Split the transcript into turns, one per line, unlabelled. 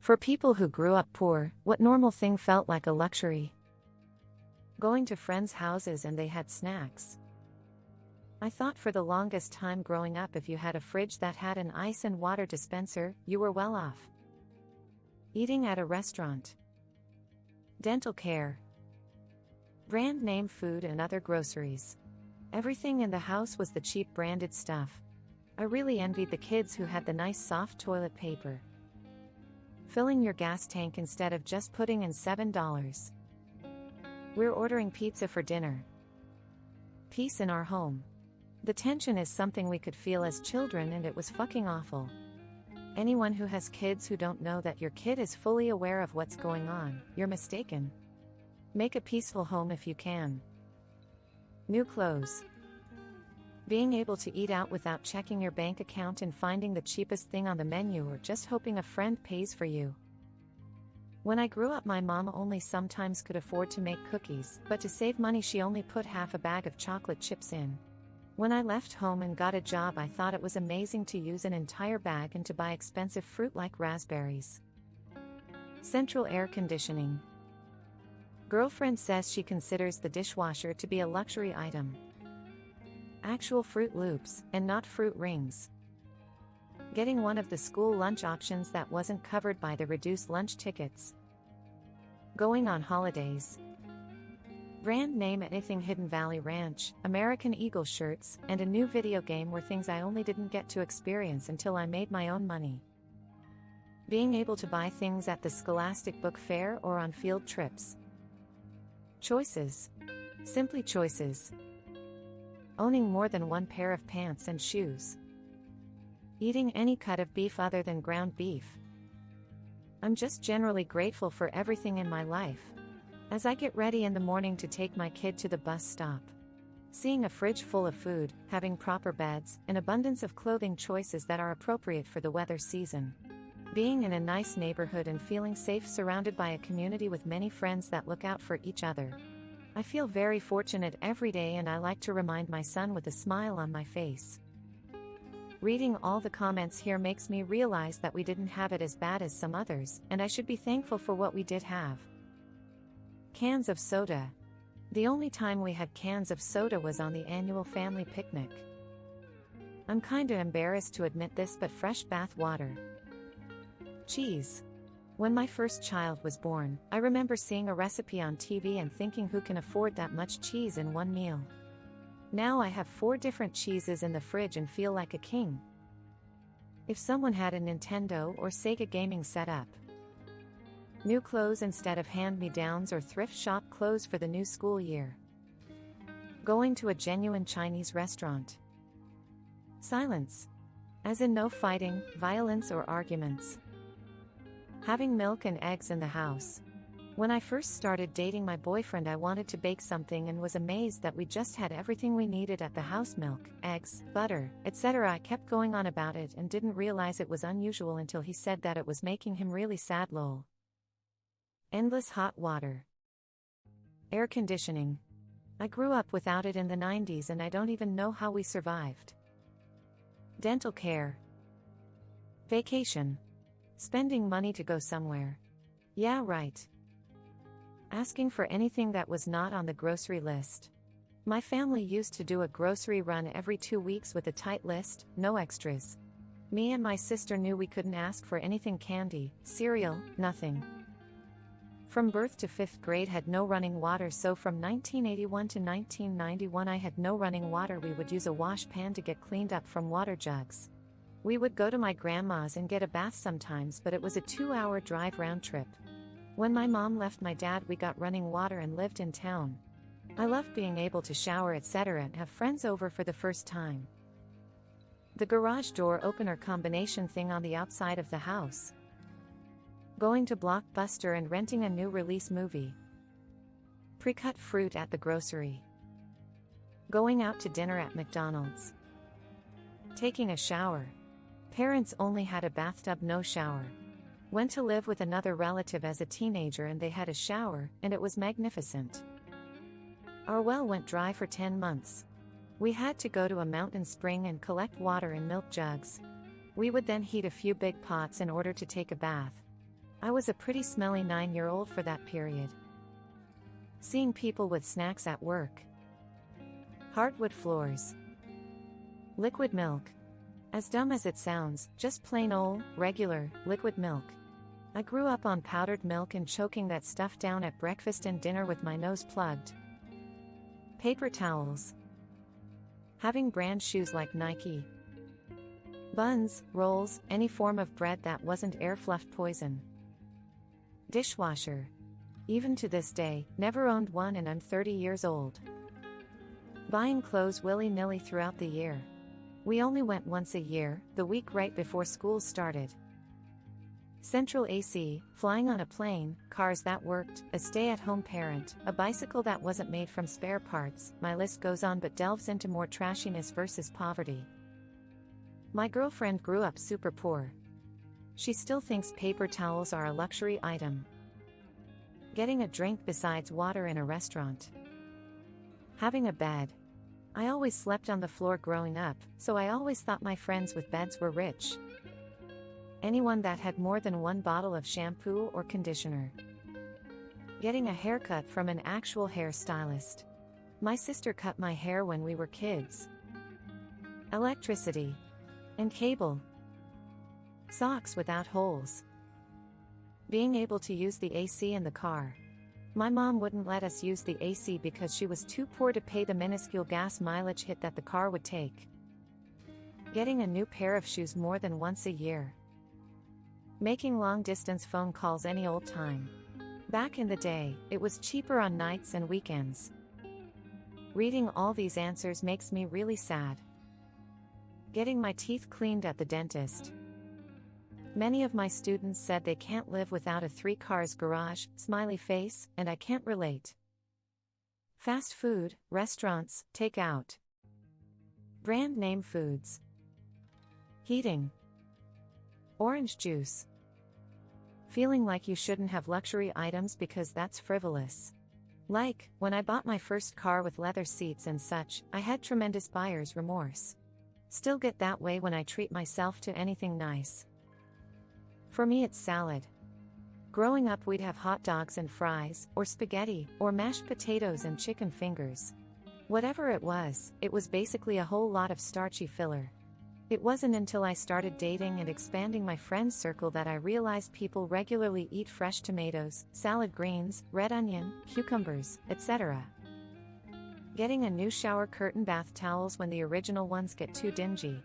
For people who grew up poor, what normal thing felt like a luxury? Going to friends' houses and they had snacks. I thought for the longest time growing up if you had a fridge that had an ice and water dispenser, you were well off. Eating at a restaurant. Dental care. Brand name food and other groceries. Everything in the house was the cheap branded stuff. I really envied the kids who had the nice soft toilet paper. Filling your gas tank instead of just putting in $7. We're ordering pizza for dinner. Peace in our home. The tension is something we could feel as children, and it was fucking awful. Anyone who has kids who don't know that your kid is fully aware of what's going on, you're mistaken. Make a peaceful home if you can. New clothes. Being able to eat out without checking your bank account and finding the cheapest thing on the menu or just hoping a friend pays for you. When I grew up, my mom only sometimes could afford to make cookies, but to save money she only put half a bag of chocolate chips in. When I left home and got a job, I thought it was amazing to use an entire bag and to buy expensive fruit like raspberries. Central air conditioning. Girlfriend says she considers the dishwasher to be a luxury item. Actual Fruit Loops, and not fruit rings. Getting one of the school lunch options that wasn't covered by the reduced lunch tickets. Going on holidays. Brand name anything Hidden Valley Ranch, American Eagle shirts, and a new video game were things I only didn't get to experience until I made my own money. Being able to buy things at the Scholastic Book Fair or on field trips. Choices. Simply choices. Owning more than one pair of pants and shoes. Eating any cut of beef other than ground beef. I'm just generally grateful for everything in my life. As I get ready in the morning to take my kid to the bus stop. Seeing a fridge full of food, having proper beds, an abundance of clothing choices that are appropriate for the weather season. Being in a nice neighborhood and feeling safe surrounded by a community with many friends that look out for each other. I feel very fortunate every day, and I like to remind my son with a smile on my face. Reading all the comments here makes me realize that we didn't have it as bad as some others, and I should be thankful for what we did have. Cans of soda. The only time we had cans of soda was on the annual family picnic. I'm kinda embarrassed to admit this, but fresh bath water. Cheese. When my first child was born, I remember seeing a recipe on TV and thinking, who can afford that much cheese in one meal? Now I have 4 different cheeses in the fridge and feel like a king. If someone had a Nintendo or Sega gaming setup. New clothes instead of hand-me-downs or thrift shop clothes for the new school year. Going to a genuine Chinese restaurant. Silence. As in no fighting, violence or arguments. Having milk and eggs in the house. When I first started dating my boyfriend, I wanted to bake something and was amazed that we just had everything we needed at the house: milk, eggs, butter, etc. I kept going on about it and didn't realize it was unusual until he said that it was making him really sad. Lol. Endless hot water. Air conditioning. I grew up without it in the 90s and I don't even know how we survived. Dental care. Vacation. Spending money to go somewhere. Yeah, right. Asking for anything that was not on the grocery list. My family used to do a grocery run every 2 weeks with a tight list, no extras. Me and my sister knew we couldn't ask for anything: candy, cereal, nothing. From birth to 5th grade had no running water, so from 1981 to 1991 I had no running water. We would use a wash pan to get cleaned up from water jugs. We would go to my grandma's and get a bath sometimes, but it was a 2-hour drive round trip. When my mom left my dad, we got running water and lived in town. I loved being able to shower, etc., and have friends over for the first time. The garage door opener combination thing on the outside of the house. Going to Blockbuster and renting a new release movie. Pre-cut fruit at the grocery. Going out to dinner at McDonald's. Taking a shower. Parents only had a bathtub, no shower. Went to live with another relative as a teenager and they had a shower, and it was magnificent. Our well went dry for 10 months. We had to go to a mountain spring and collect water in milk jugs. We would then heat a few big pots in order to take a bath. I was a pretty smelly 9-year-old for that period. Seeing people with snacks at work. Hardwood floors. Liquid milk. As dumb as it sounds, just plain old, regular, liquid milk. I grew up on powdered milk and choking that stuff down at breakfast and dinner with my nose plugged. Paper towels. Having brand shoes like Nike. Buns, rolls, any form of bread that wasn't air-fluffed poison. Dishwasher. Even to this day, never owned one and I'm 30 years old. Buying clothes willy-nilly throughout the year. We only went once a year, the week right before school started. Central AC, flying on a plane, cars that worked, a stay-at-home parent, a bicycle that wasn't made from spare parts, my list goes on but delves into more trashiness versus poverty. My girlfriend grew up super poor. She still thinks paper towels are a luxury item. Getting a drink besides water in a restaurant. Having a bed. I always slept on the floor growing up, so I always thought my friends with beds were rich. Anyone that had more than one bottle of shampoo or conditioner. Getting a haircut from an actual hairstylist. My sister cut my hair when we were kids. Electricity. And cable. Socks without holes. Being able to use the AC in the car. My mom wouldn't let us use the AC because she was too poor to pay the minuscule gas mileage hit that the car would take. Getting a new pair of shoes more than once a year. Making long-distance phone calls any old time. Back in the day, it was cheaper on nights and weekends. Reading all these answers makes me really sad. Getting my teeth cleaned at the dentist. Many of my students said they can't live without a 3-cars garage, smiley face, and I can't relate. Fast food, restaurants, takeout. Brand name foods. Heating. Orange juice. Feeling like you shouldn't have luxury items because that's frivolous. Like, when I bought my first car with leather seats and such, I had tremendous buyer's remorse. Still get that way when I treat myself to anything nice. For me it's salad. Growing up we'd have hot dogs and fries, or spaghetti, or mashed potatoes and chicken fingers. Whatever it was basically a whole lot of starchy filler. It wasn't until I started dating and expanding my friend circle that I realized people regularly eat fresh tomatoes, salad greens, red onion, cucumbers, etc. Getting a new shower curtain bath towels when the original ones get too dingy.